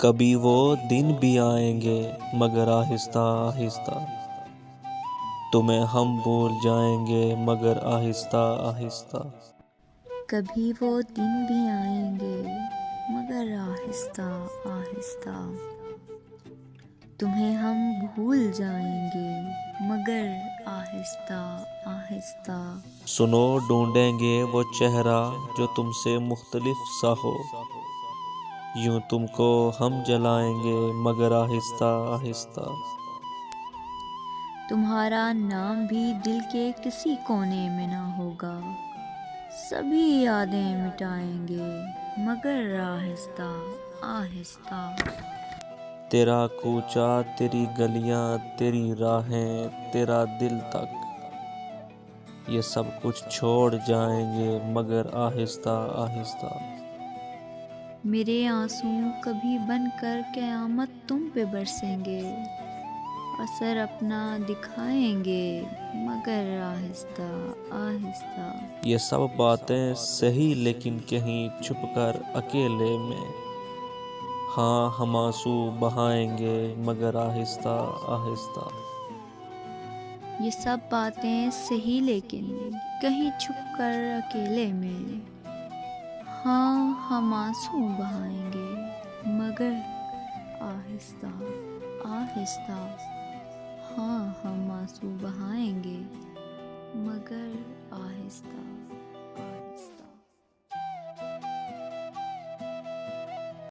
کبھی وہ دن بھی آئیں گے مگر آہستہ آہستہ، تمہیں ہم بھول جائیں گے مگر آہستہ آہستہ۔ کبھی وہ دن بھی آئیں گے مگر آہستہ آہستہ، تمہیں ہم بھول جائیں گے مگر آہستہ آہستہ۔ سنو ڈھونڈیں گے وہ چہرہ جو تم سے مختلف سا ہو، یوں تم کو ہم جلائیں گے مگر آہستہ آہستہ۔ تمہارا نام بھی دل کے کسی کونے میں نہ ہوگا، سبھی یادیں مٹائیں گے مگر آہستہ آہستہ۔ تیرا کوچہ، تیری گلیاں، تیری راہیں، تیرا دل تک، یہ سب کچھ چھوڑ جائیں گے مگر آہستہ آہستہ۔ میرے آنسو کبھی بن کر قیامت تم پہ برسیں گے، اثر اپنا دکھائیں گے مگر آہستہ آہستہ۔ یہ سب باتیں سہی لیکن کہیں چھپ کر اکیلے میں، ہاں ہم آنسو بہائیں گے مگر آہستہ آہستہ۔ یہ سب باتیں سہی لیکن کہیں چھپ کر اکیلے میں، ہاں ہم آنسو بہائیں گے مگر آہستہ آہستہ۔ ہاں ہم آنسو بہائیں گے مگر آہستہ